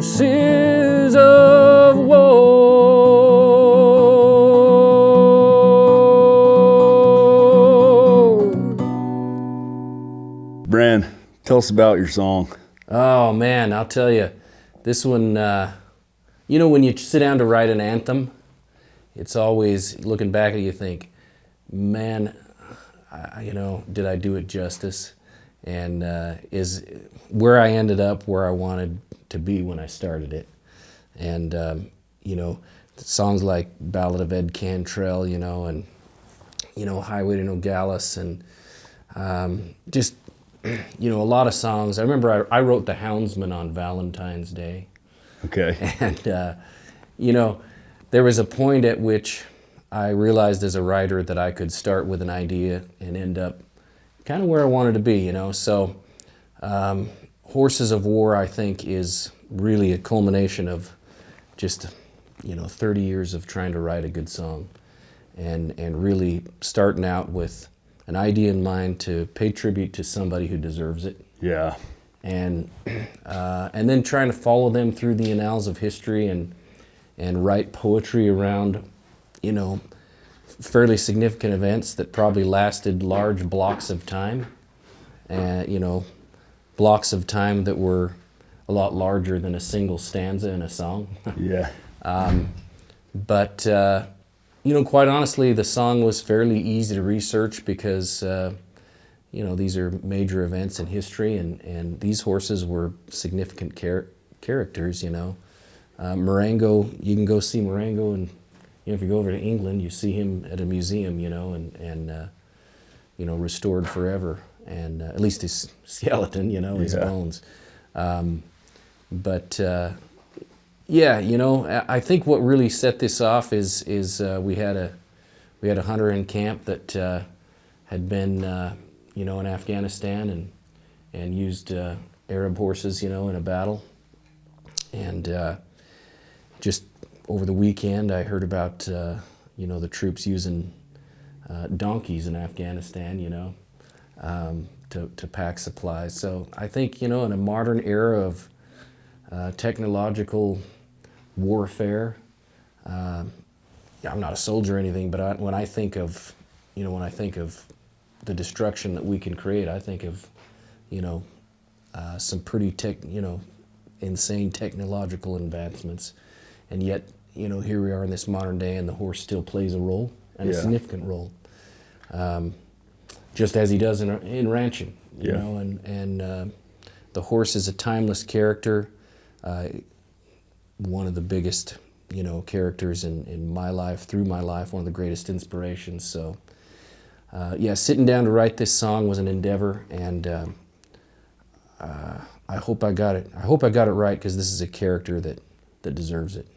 horses of war. Brenn, tell us about your song. Oh man, I'll tell you, this one, you know, when you sit down to write an anthem, it's always, looking back at it, you think, man, you know, did I do it justice? And is where I ended up where I wanted to be when I started it. And, you know, songs like Ballad of Ed Cantrell, you know, and, you know, Highway to Nogales, and just, you know, a lot of songs. I remember I wrote The Houndsman on Valentine's Day. Okay. And, you know, there was a point at which I realized as a writer that I could start with an idea and end up kind of where I wanted to be, you know. So Horses of War, I think, is really a culmination of just, you know, 30 years of trying to write a good song, and really starting out with an idea in mind to pay tribute to somebody who deserves it. Yeah. And then trying to follow them through the annals of history and write poetry around, you know, fairly significant events that probably lasted large blocks of time, and you know, blocks of time that were a lot larger than a single stanza in a song. Yeah. But you know, quite honestly, the song was fairly easy to research because you know, these are major events in history, and these horses were significant characters, you know. Marengo, you can go see Marengo, and you know, if you go over to England, you see him at a museum, you know, and you know, restored forever, and at least his skeleton, you know, his bones. But yeah, you know, I think what really set this off is we had a hunter in camp that had been you know, in Afghanistan and used Arab horses, you know, in a battle, and just over the weekend, I heard about, you know, the troops using donkeys in Afghanistan, you know, to pack supplies. So I think, you know, in a modern era of technological warfare, yeah, I'm not a soldier or anything, but when I think of, you know, when I think of the destruction that we can create, I think of, you know, some pretty insane technological advancements. And yet, you know, here we are in this modern day, and the horse still plays a role, and a significant role, just as he does in ranching, you know. And the horse is a timeless character, one of the biggest, you know, characters in my life, through my life, one of the greatest inspirations. So, yeah, sitting down to write this song was an endeavor, and I hope I got it. I hope I got it right, because this is a character that deserves it.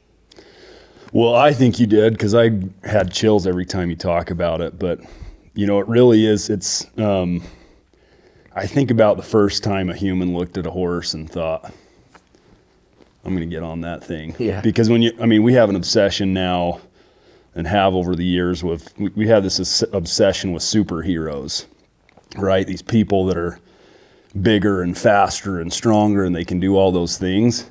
Well, I think you did, because I had chills every time you talk about it. But, you know, it really is, it's, I think about the first time a human looked at a horse and thought, I'm going to get on that thing. Yeah. Because we have an obsession now, and have over the years, we have this obsession with superheroes, right? These people that are bigger and faster and stronger, and they can do all those things.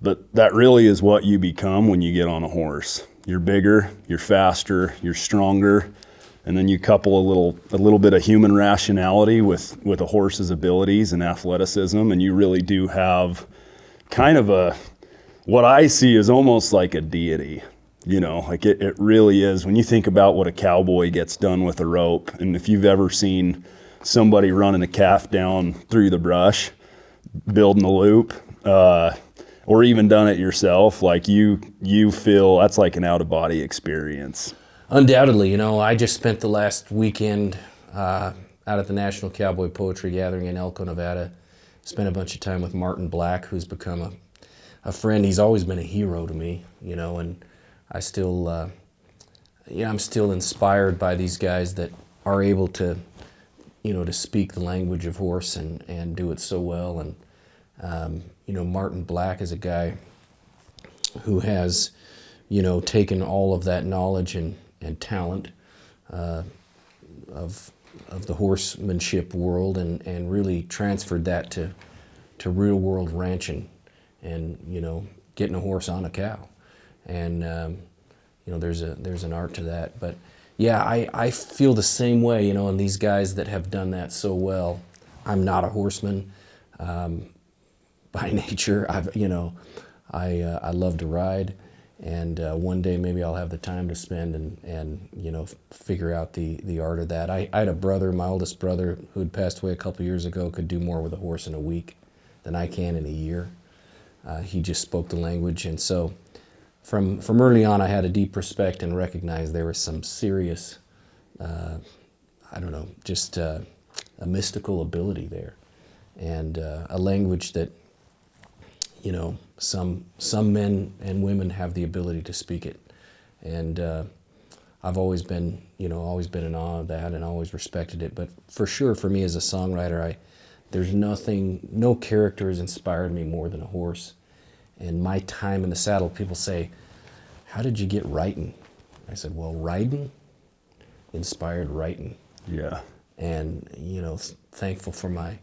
But that really is what you become when you get on a horse. You're bigger, you're faster, you're stronger, and then you couple a little bit of human rationality with a horse's abilities and athleticism, and you really do have kind of what I see is almost like a deity. You know, like it really is. When you think about what a cowboy gets done with a rope, and if you've ever seen somebody running a calf down through the brush, building a loop, or even done it yourself, like you feel that's like an out-of-body experience. Undoubtedly, you know, I just spent the last weekend out at the National Cowboy Poetry Gathering in Elko, Nevada. Spent a bunch of time with Martin Black, who's become a friend. He's always been a hero to me, you know, and I still, I'm still inspired by these guys that are able to, you know, to speak the language of horse and do it so well. And, you know, Martin Black is a guy who has, you know, taken all of that knowledge and talent of the horsemanship world and really transferred that to real world ranching. and getting a horse on a cow. And there's an art to that. But yeah, I feel the same way, and these guys that have done that so well. I'm not a horseman by nature. I love to ride, and one day maybe I'll have the time to spend and figure out the art of that. I had a brother, my oldest brother, who had passed away a couple years ago, could do more with a horse in a week than I can in a year. He just spoke the language, and so from early on, I had a deep respect and recognized there was some serious, just a mystical ability there, and a language that, some men and women have the ability to speak it, and I've always been in awe of that and always respected it. But for sure, for me as a songwriter, there's no character has inspired me more than a horse. And my time in the saddle, people say, "How did you get writing?" I said, "Well, riding inspired writing." Yeah. And thankful for my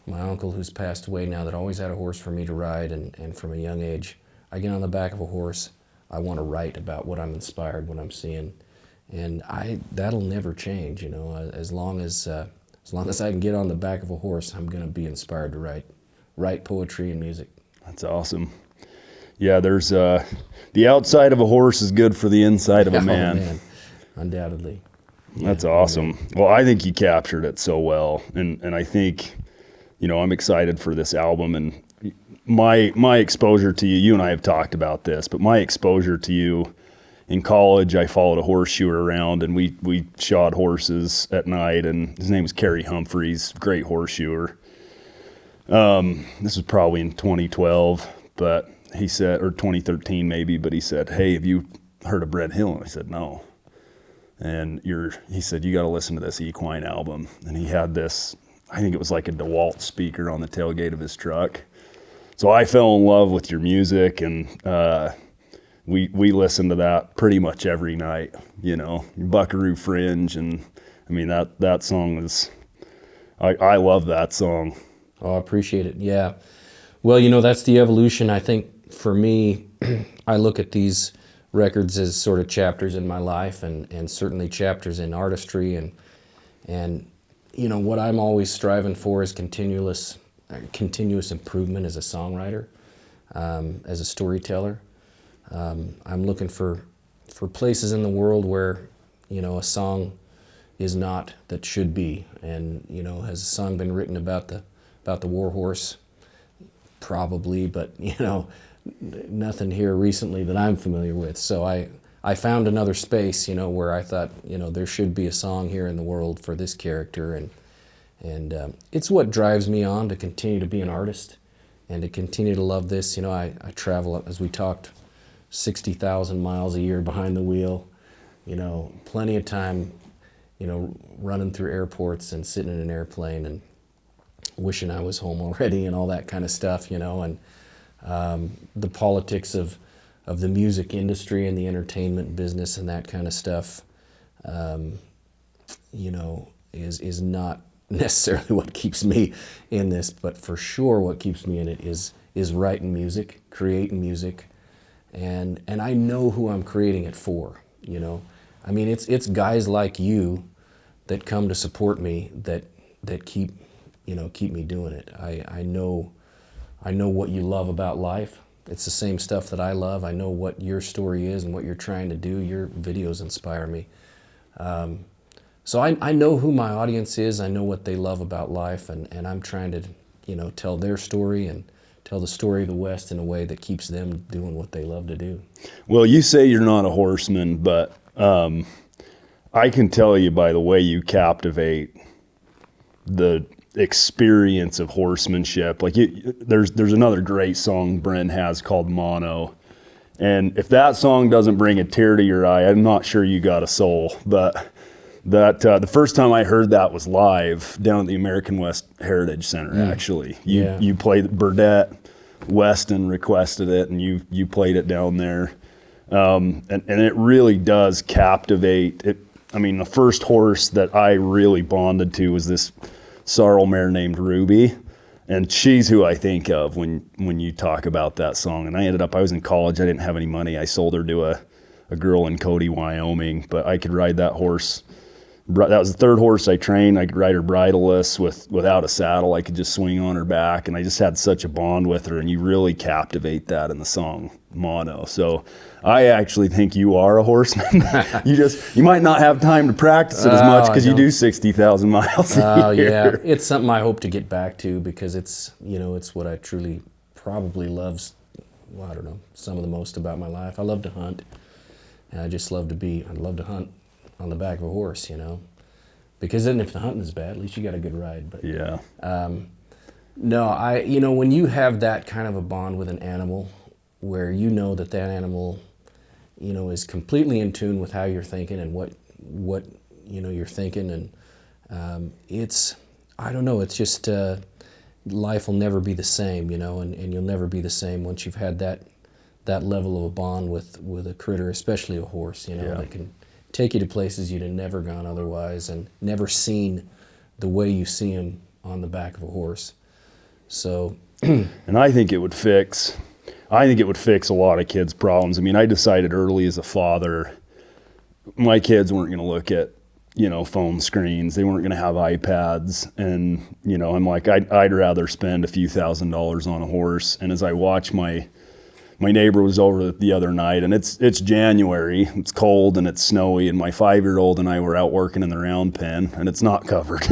uncle who's passed away now, that always had a horse for me to ride, and from a young age, I get on the back of a horse, I want to write about what I'm inspired, what I'm seeing, and that'll never change. As long as I can get on the back of a horse, I'm going to be inspired to write poetry and music. That's awesome. Yeah, there's the outside of a horse is good for the inside of a man. Oh, man. Undoubtedly. That's awesome. Well, I think you captured it so well, and I think, I'm excited for this album, and my exposure to you. You and I have talked about this, but my exposure to you in college, I followed a horseshoer around, and we shod horses at night, and his name was Kerry Humphreys, great horseshoer. This was probably in 2012, but he said, or 2013 maybe, but he said, "Hey, have you heard of Brenn Hill?" And I said, "No." And he said, "You got to listen to this Equine album." And he had this, I think it was like a DeWalt speaker on the tailgate of his truck. So I fell in love with your music, and we listened to that pretty much every night, Buckaroo Fringe. And I mean, that song is, I love that song. Oh, I appreciate it. Yeah. Well, that's the evolution. I think for me, I look at these records as sort of chapters in my life, and certainly chapters in artistry, and what I'm always striving for is continuous improvement as a songwriter, as a storyteller. I'm looking for places in the world where a song is not that should be, and has a song been written about the war horse? Probably, but nothing here recently that I'm familiar with. So I found another space, where I thought, there should be a song here in the world for this character, and it's what drives me on to continue to be an artist and to continue to love this. I travel, as we talked, 60,000 miles a year behind the wheel. Plenty of time, running through airports and sitting in an airplane and wishing I was home already and all that kind of stuff, and the politics of the music industry and the entertainment business and that kind of stuff, is not necessarily what keeps me in this, but for sure what keeps me in it is writing music, creating music, and I know who I'm creating it for. I mean, it's guys like you that come to support me that keep me doing it. I know what you love about life. It's the same stuff that I love. I know what your story is and what you're trying to do. Your videos inspire me. So I know who my audience is. I know what they love about life, and I'm trying to, tell their story and tell the story of the West in a way that keeps them doing what they love to do. Well, you say you're not a horseman, but I can tell you by the way you captivate the experience of horsemanship. Like there's another great song Brenn has called Mono, and if that song doesn't bring a tear to your eye, I'm not sure you got a soul. But that the first time I heard that was live down at the American West Heritage Center. Actually, you played Burdette. Weston requested it, and you played it down there, and it really does captivate it. I mean, the first horse that I really bonded to was this sorrel mare named Ruby, And she's who I think of when you talk about that song. And I was in college. I didn't have any money. I sold her to a girl in Cody, Wyoming, but I could ride that horse. That was the third horse I trained. I could ride her bridleless without a saddle. I could just swing on her back, and I just had such a bond with her, and you really captivate that in the song Mono. So I actually think you are a horseman. You might not have time to practice it as much because you do 60,000 miles a year. Yeah, it's something I hope to get back to because it's what I truly probably love, well, I don't know, some of the most about my life. I love to hunt, and I love to hunt on the back of a horse, because then if the hunting is bad, at least you got a good ride. But yeah, no, when you have that kind of a bond with an animal, where that animal, is completely in tune with how you're thinking and what you're thinking, and I don't know, it's just life will never be the same, and you'll never be the same once you've had that level of a bond with a critter, especially a horse, that can take you to places you'd have never gone otherwise and never seen the way you see them on the back of a horse. So, and I think it would fix a lot of kids' problems. I mean, I decided early as a father, my kids weren't going to look at, phone screens. They weren't going to have iPads. And, I'm like, I'd rather spend a few $1,000s on a horse. And as I watch my neighbor was over the other night, and it's January, it's cold and it's snowy, and my 5-year-old and I were out working in the round pen, and it's not covered.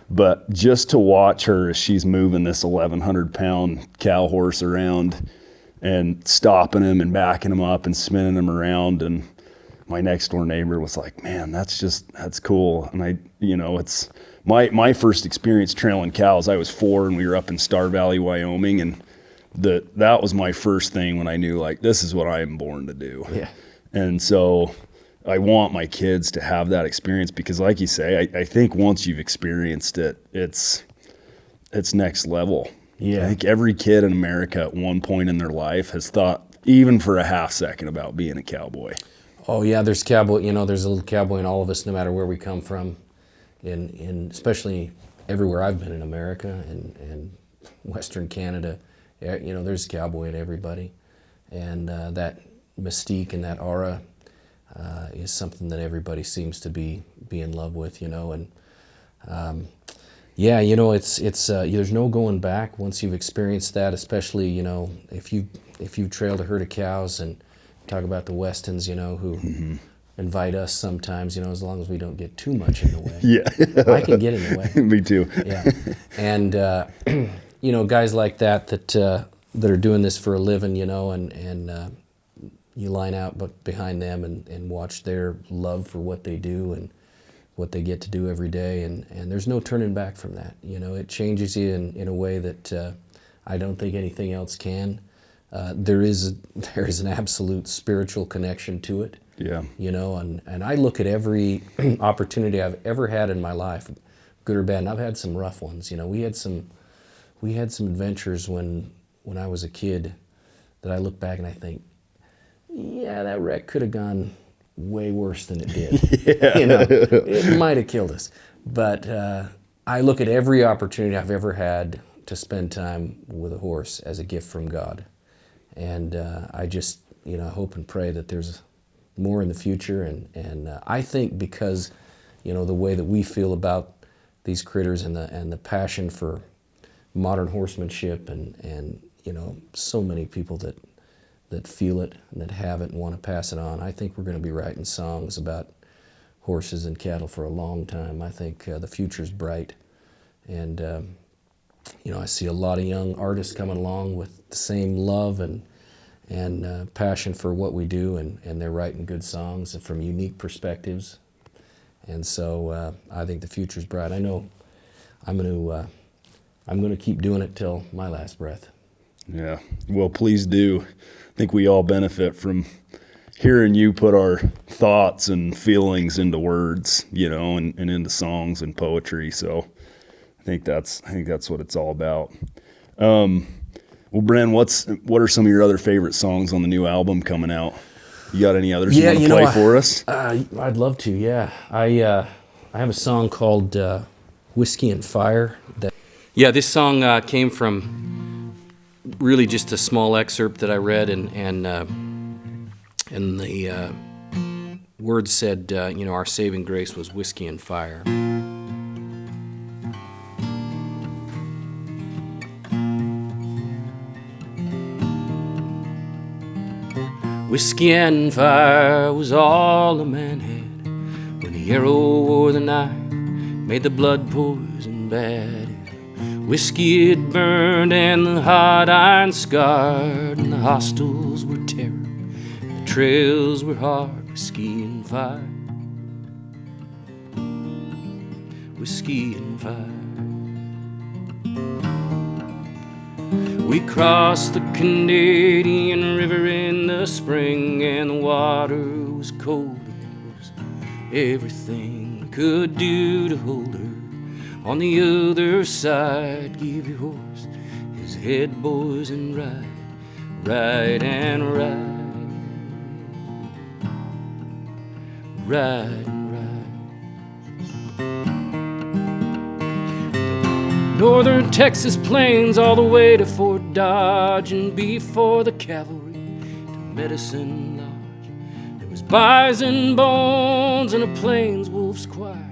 But just to watch her as she's moving this 1,100-pound cow horse around and stopping him and backing him up and spinning him around, and my next door neighbor was like, man, that's cool. And it's my first experience trailing cows. I was 4 and we were up in Star Valley, Wyoming, and that was my first thing when I knew, like, this is what I am born to do. Yeah. And so I want my kids to have that experience because, like you say, I think once you've experienced it, it's next level. Yeah. I think every kid in America at one point in their life has thought, even for a half second, about being a cowboy. Oh yeah, there's cowboy. There's a little cowboy in all of us, no matter where we come from, in especially everywhere I've been in America and Western Canada. There's a cowboy in everybody, and that mystique and that aura is something that everybody seems to be in love with, and it's there's no going back once you've experienced that, especially if you've trailed a herd of cows, and talk about the Westons, who invite us sometimes, as long as we don't get too much in the way. Yeah, I can get in the way. Me too. Yeah, and guys like that are doing this for a living, and you line out behind them and watch their love for what they do and what they get to do every day, and there's no turning back from that. It changes you in a way that I don't think anything else can. There is an absolute spiritual connection to it. Yeah. And I look at every opportunity I've ever had in my life, good or bad, and I've had some rough ones. We had some adventures when I was a kid that I look back and I think, yeah, that wreck could have gone way worse than it did. Yeah. It might have killed us. But I look at every opportunity I've ever had to spend time with a horse as a gift from God. And I just, hope and pray that there's more in the future. And I think because, the way that we feel about these critters and the passion for modern horsemanship and so many people that feel it and that have it and want to pass it on, I think we're going to be writing songs about horses and cattle for a long time. I think the future's bright. And I see a lot of young artists coming along with the same love and passion for what we do, and they're writing good songs from unique perspectives. And so I think the future's bright. I know I'm going to keep doing it till my last breath. Yeah. Well, please do. I think we all benefit from hearing you put our thoughts and feelings into words, and into songs and poetry. So I think that's what it's all about. Well, Brenn, what are some of your other favorite songs on the new album coming out? You got any others you want to play for us? I'd love to. Yeah, I have a song called "Whiskey and Fire" that Yeah, this song came from really just a small excerpt that I read, and the words said, our saving grace was whiskey and fire. Whiskey and fire was all a man had when the arrow or the knife made the blood poison bad. Whiskey had burned and the hot iron scarred, and the hostiles were terror, and the trails were hard. Whiskey and fire, whiskey and fire. We crossed the Canadian River in the spring, and the water was cold, and it was everything we could do to hold her. On the other side, give your horse his head, boys, and ride, ride and ride, ride and ride. Northern Texas plains all the way to Fort Dodge, and before the cavalry to Medicine Lodge, there was bison bones and a plains wolf's choir.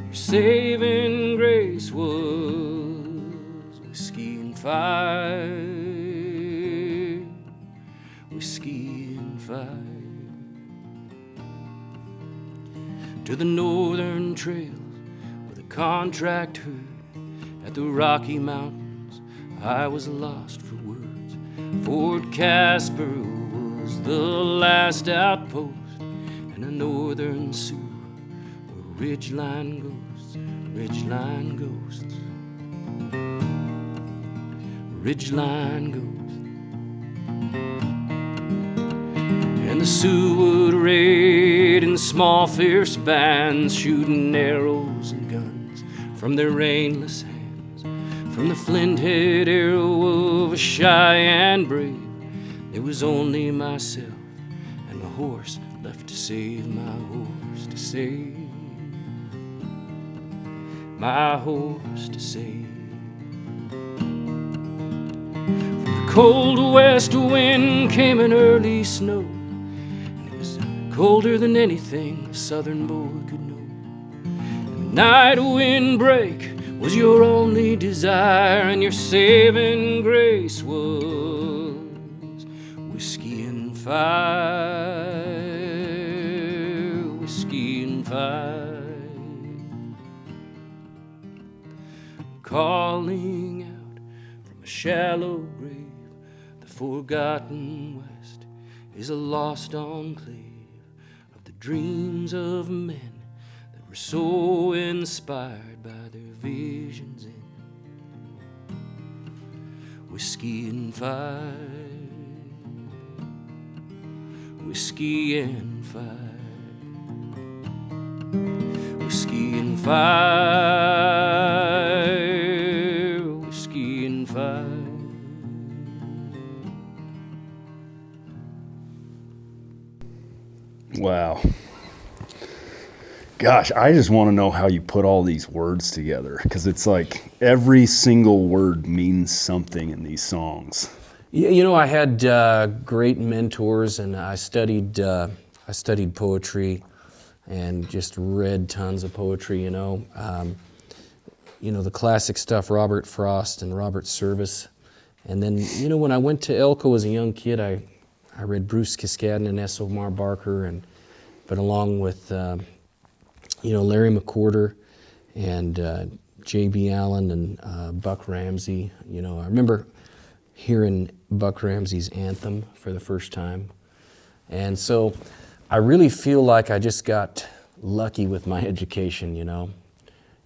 Your saving grace was whiskey and fire, whiskey and fire. To the northern trails where the contract herd, at the Rocky Mountains I was lost for words. Fort Casper was the last outpost, and the northern Sioux were ridgeline ghosts, ridgeline ghosts, ridgeline ghosts. And the Sioux would raid in small fierce bands, shooting arrows and guns from their rainless hands. From the flint-head arrow of a Cheyenne brave, there was only myself and my horse left to save, my horse to save, my horse to save. From the cold west wind came an early snow, and it was colder than anything a southern boy could know. And the night wind break was your only desire, and your saving grace was whiskey and fire, whiskey and fire. Calling out from a shallow grave, the forgotten West is a lost enclave of the dreams of men that were so inspired by their visions in whiskey and fire, whiskey and fire, whiskey and fire, whiskey and fire. Wow. Gosh, I just want to know how you put all these words together, because it's like every single word means something in these songs. I had great mentors, and I studied poetry and just read tons of poetry. The classic stuff, Robert Frost and Robert Service. And then, when I went to Elko as a young kid, I read Bruce Cascadden and S. Omar Barker, but along with Larry McWhorter and J.B. Allen and Buck Ramsey. I remember hearing Buck Ramsey's Anthem for the first time. And so I really feel like I just got lucky with my education,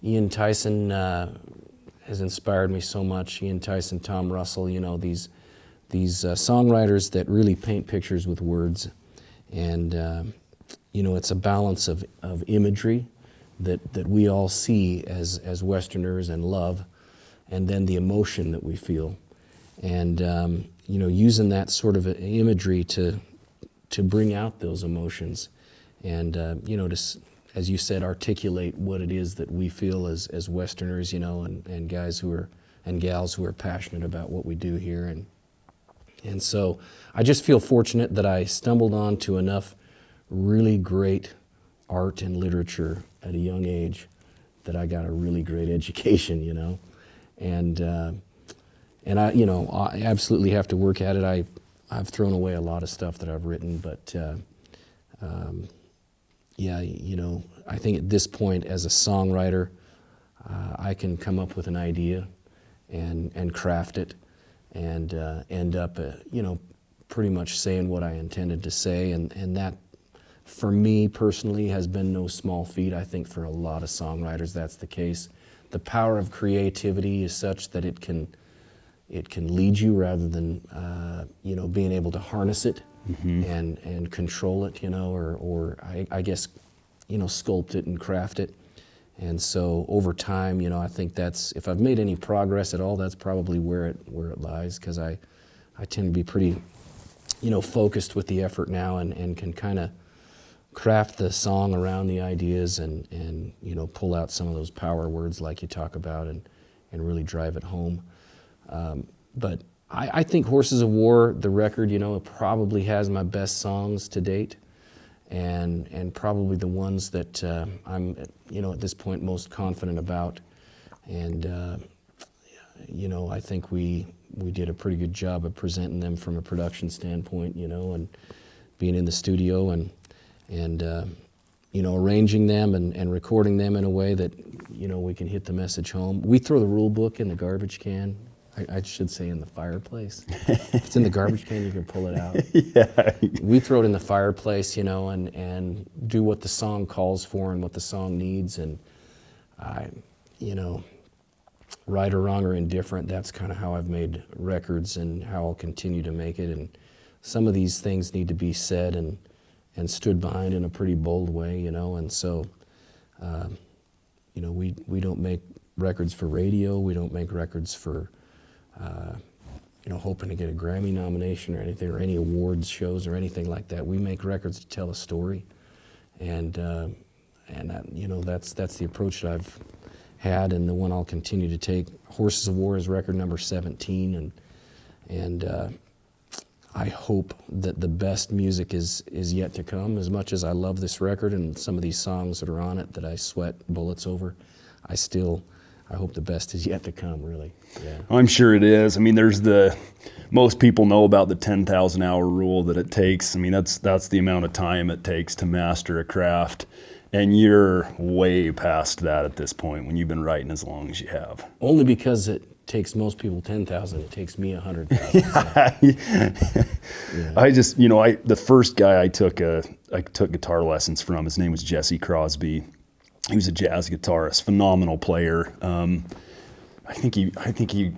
Ian Tyson has inspired me so much. Ian Tyson, Tom Russell, these songwriters that really paint pictures with words. And it's a balance of imagery that we all see as Westerners and love, and then the emotion that we feel. And, using that sort of imagery to bring out those emotions and, to, as you said, articulate what it is that we feel as Westerners, and guys who are and gals who are passionate about what we do here. And so I just feel fortunate that I stumbled onto enough really great art and literature at a young age that I got a really great education, you know. And I, you know, I absolutely have to work at it. I've thrown away a lot of stuff that I've written, but yeah, you know, I think at this point as a songwriter, I can come up with an idea and craft it and end up, you know, pretty much saying what I intended to say. And that, for me personally, has been no small feat. I think for a lot of songwriters that's the case. The power of creativity is such that it can lead you rather than you know, being able to harness it and control it, you know, or I guess, you know, sculpt it and craft it. And so over time, you know, I think that's, if I've made any progress at all, that's probably where it lies, because I tend to be pretty, you know, focused with the effort now and can kind of craft the song around the ideas and you know, pull out some of those power words like you talk about and really drive it home. But I think Horses of War, the record, you know, it probably has my best songs to date, and probably the ones that I'm, you know, at this point most confident about. And you know, I think we did a pretty good job of presenting them from a production standpoint, you know, and being in the studio and you know, arranging them and recording them in a way that, you know, we can hit the message home. We throw the rule book in the garbage can. I should say in the fireplace. If it's in the garbage can, you can pull it out. Yeah. We throw it in the fireplace, you know, and do what the song calls for and what the song needs. And you know, right or wrong or indifferent, that's kind of how I've made records and how I'll continue to make it. And some of these things need to be said and stood behind in a pretty bold way, you know. And so, you know, we don't make records for radio. We don't make records for, you know, hoping to get a Grammy nomination or anything, or any awards shows or anything like that. We make records to tell a story, and that, you know, that's the approach that I've had, and the one I'll continue to take. Horses of War is record number 17, and I hope that the best music is yet to come. As much as I love this record and some of these songs that are on it that I sweat bullets over, I hope the best is yet to come, really. Yeah. I'm sure it is. I mean, there's most people know about the 10,000 hour rule that it takes. I mean, that's the amount of time it takes to master a craft. And you're way past that at this point when you've been writing as long as you have. Only because it takes most people 10,000, it takes me 100,000. So. Yeah. I just, you know, the first guy I took guitar lessons from, his name was Jesse Crosby. He was a jazz guitarist, phenomenal player. I think he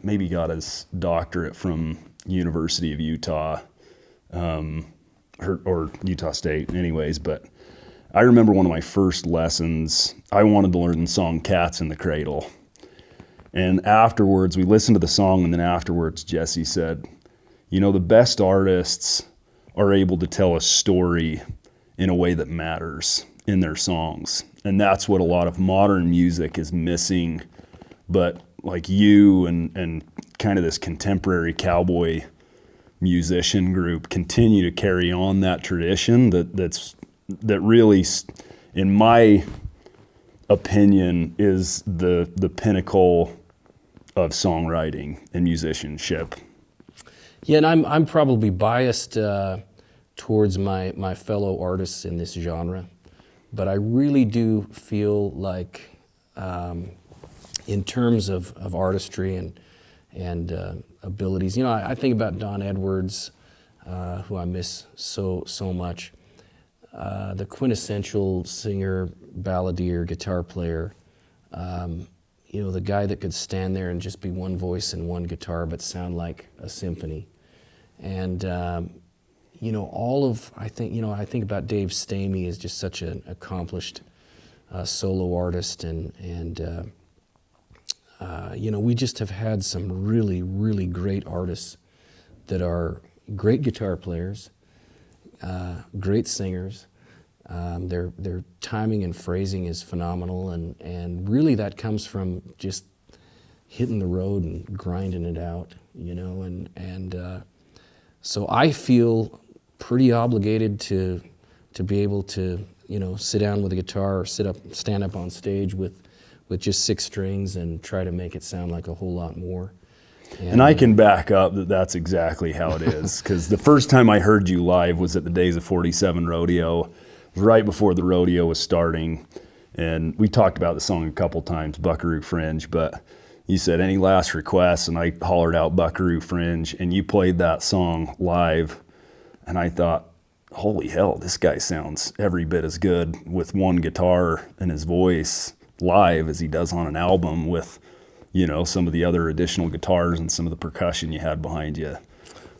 maybe got his doctorate from University of Utah, or Utah State anyways. But I remember one of my first lessons, I wanted to learn the song Cats in the Cradle. And afterwards, we listened to the song, and then afterwards, Jesse said, you know, the best artists are able to tell a story in a way that matters in their songs. And that's what a lot of modern music is missing. But like you and kind of this contemporary cowboy musician group continue to carry on that tradition that really, in my opinion, is the pinnacle of songwriting and musicianship. Yeah, and I'm probably biased towards my fellow artists in this genre, but I really do feel like, in terms of artistry and abilities, you know, I think about Don Edwards, who I miss so much, the quintessential singer, balladeer, guitar player. You know, the guy that could stand there and just be one voice and one guitar but sound like a symphony. And you know, I think about Dave Stamey as just such an accomplished solo artist, and you know, we just have had some really, really great artists that are great guitar players, great singers. Their timing and phrasing is phenomenal, and really that comes from just hitting the road and grinding it out, you know, and so I feel pretty obligated to be able to, you know, sit down with a guitar or stand up on stage with just 6 strings and try to make it sound like a whole lot more. And I can back up that that's exactly how it is, because the first time I heard you live was at the Days of 47 rodeo, right before the rodeo was starting. And we talked about the song a couple times, Buckaroo Fringe, but you said, any last requests? And I hollered out Buckaroo Fringe, and you played that song live. And I thought, holy hell, this guy sounds every bit as good with one guitar and his voice live as he does on an album with, you know, some of the other additional guitars and some of the percussion you had behind you.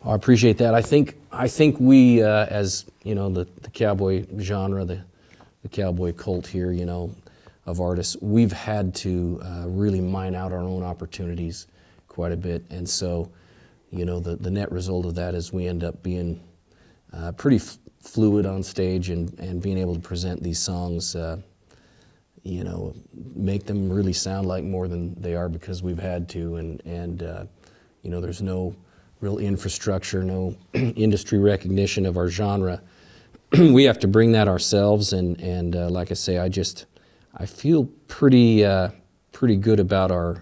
I appreciate that. I think we, as you know, the cowboy genre, the cowboy cult here, you know, of artists, we've had to really mine out our own opportunities quite a bit, and so, you know, the net result of that is we end up being pretty fluid on stage and being able to present these songs. You know, make them really sound like more than they are because we've had to, and you know, there's no real infrastructure, no industry recognition of our genre. We have to bring that ourselves, and like I say, I feel pretty good about our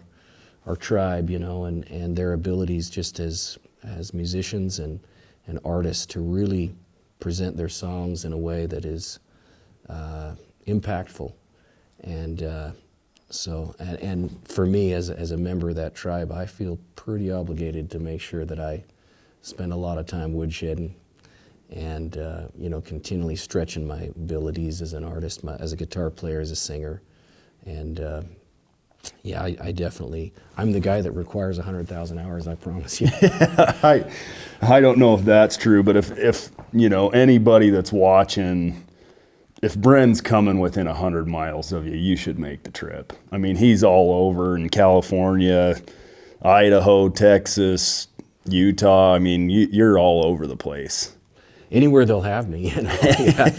tribe, you know, and their abilities just as musicians and artists to really present their songs in a way that is impactful. And so for me, as a member of that tribe, I feel pretty obligated to make sure that I spend a lot of time woodshedding and you know, continually stretching my abilities as an artist, as a guitar player, as a singer. And yeah, I'm the guy that requires 100,000 hours, I promise you. I don't know if that's true, but if you know, anybody that's watching, if Brenn's coming within 100 miles of you, you should make the trip. I mean, he's all over in California, Idaho, Texas, Utah. I mean, you're all over the place. Anywhere they'll have me, you know. Yeah,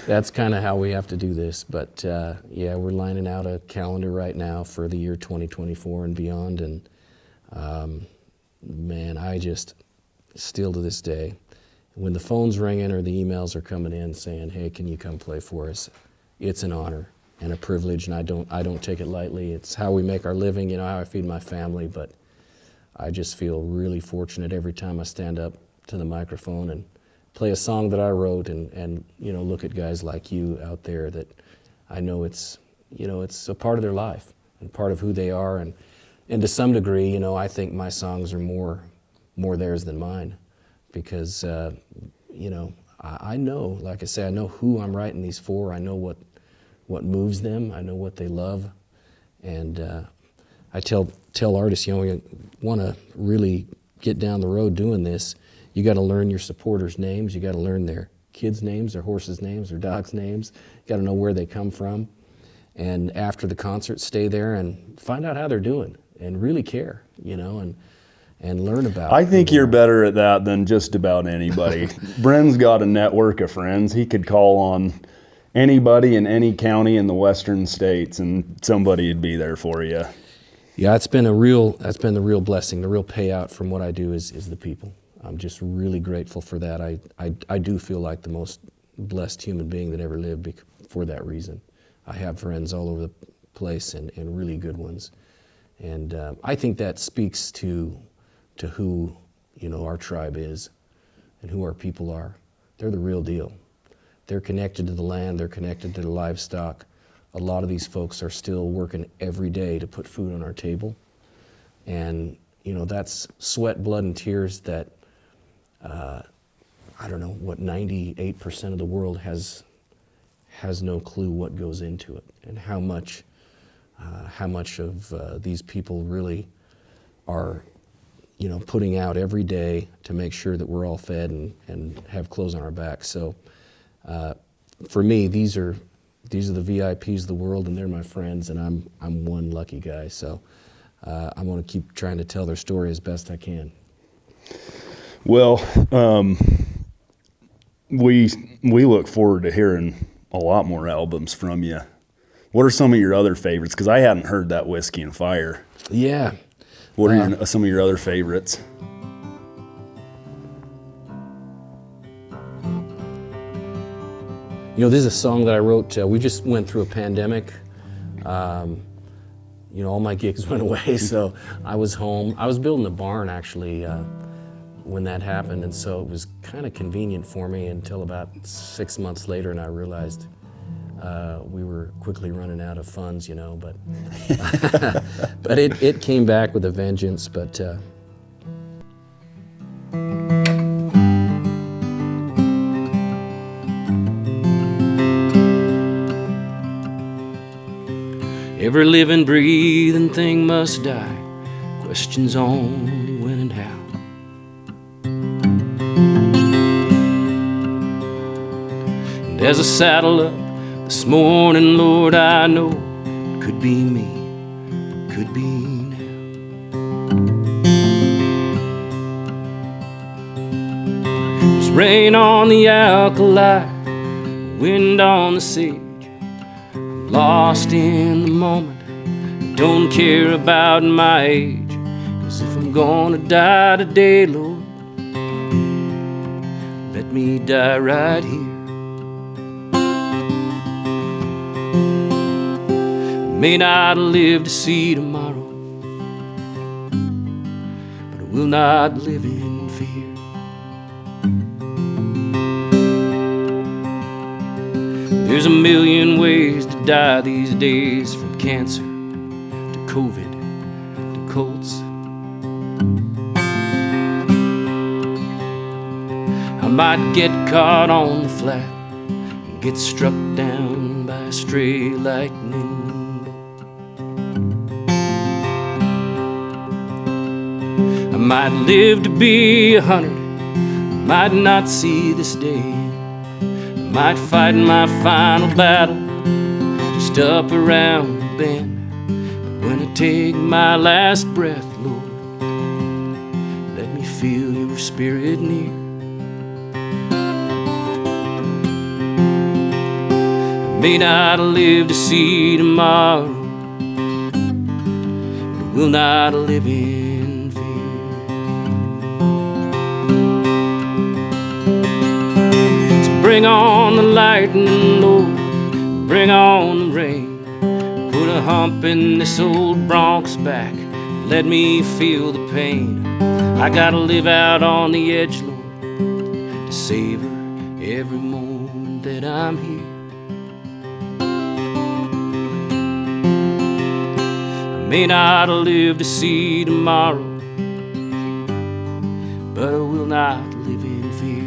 that's kind of how we have to do this. But yeah, we're lining out a calendar right now for the year 2024 and beyond. And man, I just still to this day, when the phone's ringing or the emails are coming in saying, "Hey, can you come play for us?" It's an honor and a privilege, and I don't take it lightly. It's how we make our living, you know, how I feed my family. But I just feel really fortunate every time I stand up to the microphone and play a song that I wrote, and you know, look at guys like you out there that I know it's, you know, it's a part of their life and part of who they are, and to some degree, you know, I think my songs are more theirs than mine, because you know, I know, like I say, I know who I'm writing these for. I know what moves them. I know what they love, and I tell artists, you know, you want to really get down the road doing this, you got to learn your supporters' names. You got to learn their kids' names, their horses' names, their dogs' names. You got to know where they come from. And after the concert, stay there and find out how they're doing and really care, you know, and learn about. I think you're better at that than just about anybody. Brenn's got a network of friends. He could call on anybody in any county in the western states, and somebody would be there for you. Yeah, that's been the real blessing. The real payout from what I do is the people. I'm just really grateful for that. I do feel like the most blessed human being that ever lived for that reason. I have friends all over the place and really good ones. And I think that speaks to who, you know, our tribe is and who our people are. They're the real deal. They're connected to the land. They're connected to the livestock. A lot of these folks are still working every day to put food on our table. And, you know, that's sweat, blood, and tears that I don't know, what 98% of the world has no clue what goes into it, and how much of these people really are, you know, putting out every day to make sure that we're all fed and have clothes on our backs. So for me, these are the VIPs of the world, and they're my friends, and I'm one lucky guy. So I'm going to keep trying to tell their story as best I can. Well, we look forward to hearing a lot more albums from you. What are some of your other favorites? Because I hadn't heard that Whiskey and Fire. Yeah. What are some of your other favorites? You know, this is a song that I wrote. We just went through a pandemic. You know, all my gigs went away, so I was home. I was building a barn, actually, when that happened, and so it was kind of convenient for me until about 6 months later, and I realized we were quickly running out of funds, you know, but but it came back with a vengeance. But every living, breathing thing must die. Questions only when and how. And as I saddle up this morning, Lord, I know it could be me, it could be now. There's rain on the alkali, wind on the sage. Lost in the moment, don't care about my age. 'Cause if I'm gonna die today, Lord, let me die right here. I may not live to see tomorrow, but I will not live in fear. There's a million ways to die these days, from cancer to COVID to Colts. I might get caught on the flat and get struck down by a stray lightning bolt. I might live to be 100, I might not see this day. Might fight my final battle just up around the bend. But when I take my last breath, Lord, let me feel your spirit near. I may not live to see tomorrow, but I will not live in fear. Bring on the lightning, Lord, bring on the rain. Put a hump in this old Bronx back, let me feel the pain. I gotta live out on the edge, Lord, to savor every moment that I'm here. I may not live to see tomorrow, but I will not live in fear.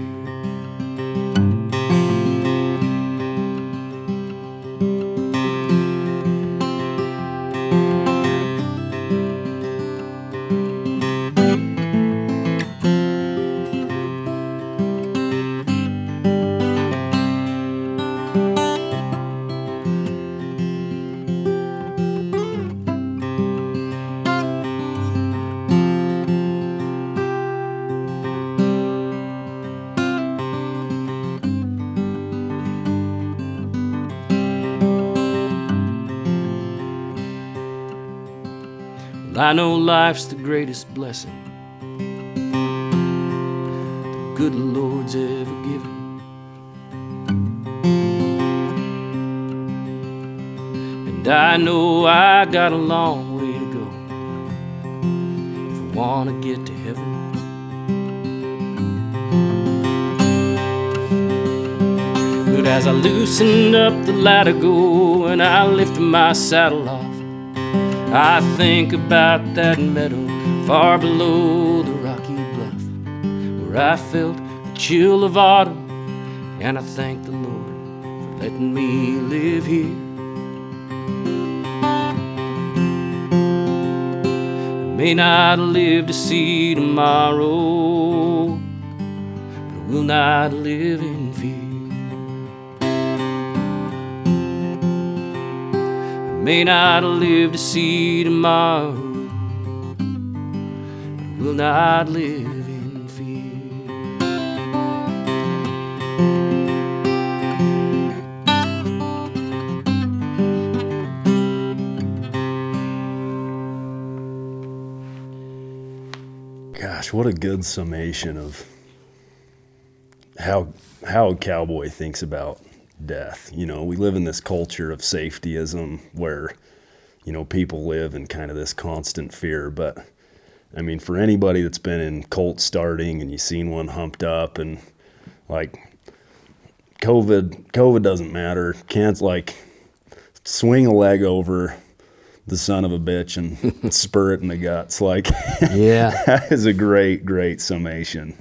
I know life's the greatest blessing the good Lord's ever given. And I know I got a long way to go if I want to get to heaven. But as I loosen up the ladder go and I lift my saddle off, I think about that meadow far below the rocky bluff, where I felt the chill of autumn, and I thank the Lord for letting me live here. I may not live to see tomorrow, but I will not live in fear. May not live to see tomorrow, but will not live in fear. what a good summation of how a cowboy thinks about death. You know, we live in this culture of safetyism where, you know, people live in kind of this constant fear. But I mean, for anybody that's been in cult starting and you've seen one humped up, and like COVID doesn't matter. Can't like swing a leg over the son of a bitch and spur it in the guts. Like, Yeah. that is a great summation.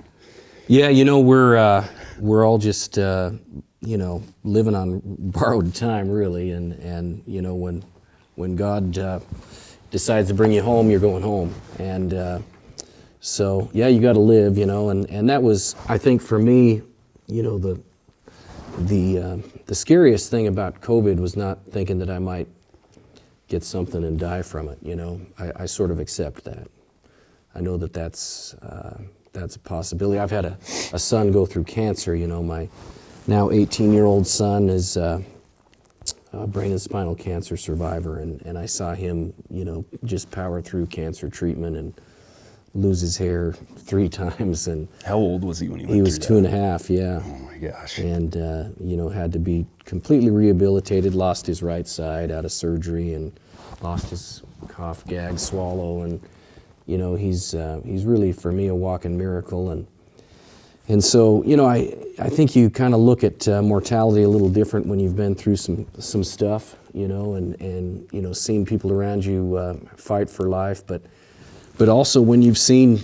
Yeah, you know, we're all just you know, living on borrowed time, really, and you know, when God decides to bring you home, you're going home, and so yeah, you got to live, you know, and that was, I think, for me, you know, the scariest thing about COVID was not thinking that I might get something and die from it. You know, I sort of accept that. I know that that's a possibility. I've had a son go through cancer. You know, my now 18-year-old son is a brain and spinal cancer survivor, and I saw him, you know, just power through cancer treatment and lose his hair 3 times. And How old was he when he went he was through 2.5, yeah. Oh my gosh. And you know, had to be completely rehabilitated, lost his right side out of surgery, and lost his cough, gag, swallow, and you know, he's really, for me, a walking miracle. And so, you know, I think you kind of look at mortality a little different when you've been through some stuff, you know, and you know, seen people around you fight for life, but also when you've seen,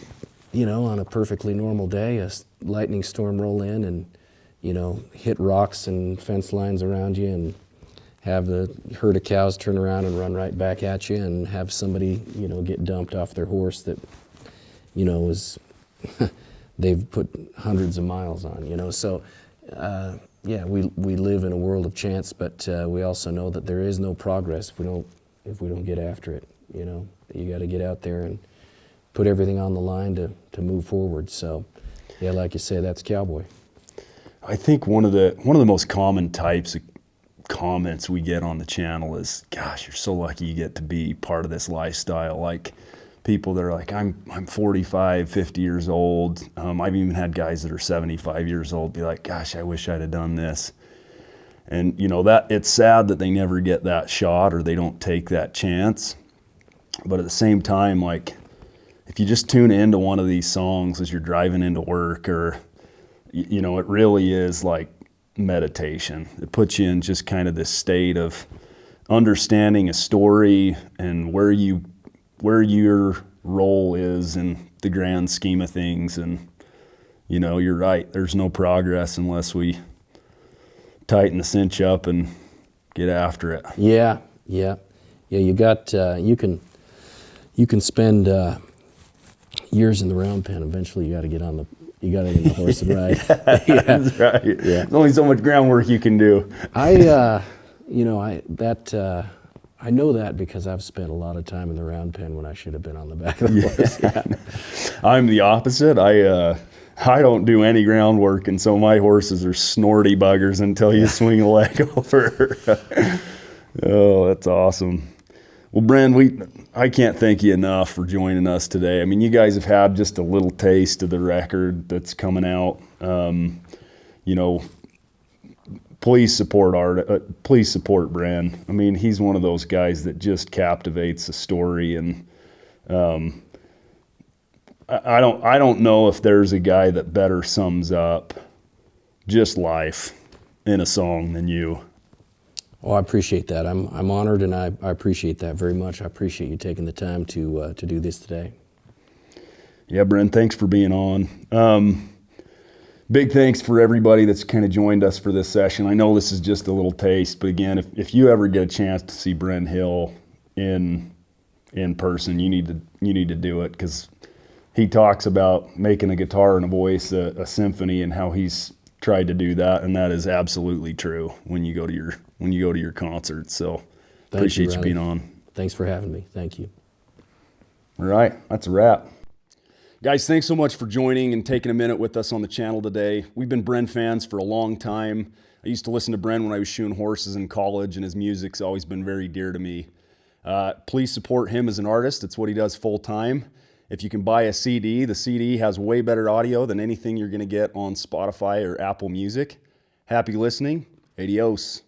you know, on a perfectly normal day, a lightning storm roll in and, you know, hit rocks and fence lines around you, and have the herd of cows turn around and run right back at you, and have somebody, you know, get dumped off their horse that, you know, was they've put hundreds of miles on, you know. So yeah, we live in a world of chance, but we also know that there is no progress if we don't get after it. You know, you got to get out there and put everything on the line to move forward. So yeah, like you say, that's cowboy. I think one of the most common types of comments we get on the channel is, gosh, you're so lucky you get to be part of this lifestyle. Like, people that are like, I'm 45, 50 years old. I've even had guys that are 75 years old be like, gosh, I wish I'd have done this. And you know, that it's sad that they never get that shot, or they don't take that chance. But at the same time, like, if you just tune into one of these songs as you're driving into work, or you know, it really is like meditation. It puts you in just kind of this state of understanding a story and where your role is in the grand scheme of things. And you know, you're right, there's no progress unless we tighten the cinch up and get after it. Yeah. You got you can spend years in the round pen. Eventually, you got to get on the horse and ride. Yeah. That's right. Yeah. There's only so much groundwork you can do. You know, I know that because I've spent a lot of time in the round pen when I should have been on the back of the horse. Yeah. I'm the opposite. I don't do any groundwork, and so my horses are snorty buggers until you swing a leg over. Oh, that's awesome. Well, Brenn, I can't thank you enough for joining us today. I mean, you guys have had just a little taste of the record that's coming out. You know, please support please support Brenn. I mean, he's one of those guys that just captivates the story, and I don't know if there's a guy that better sums up just life in a song than you. Oh, I appreciate that. I'm honored, and I appreciate that very much. I appreciate you taking the time to do this today. Yeah, Brenn, thanks for being on. Big thanks for everybody that's kind of joined us for this session. I know this is just a little taste, but again, if you ever get a chance to see Brenn Hill in person, you need to do it, because he talks about making a guitar and a voice a symphony, and how he's tried to do that, and that is absolutely true when you go to your concerts. So appreciate you being on. Thanks for having me. Thank you. All right, that's a wrap. Guys, thanks so much for joining and taking a minute with us on the channel today. We've been Brenn fans for a long time. I used to listen to Brenn when I was shoeing horses in college, and his music's always been very dear to me. Please support him as an artist. It's what he does full time. If you can buy a CD, the CD has way better audio than anything you're going to get on Spotify or Apple Music. Happy listening. Adios.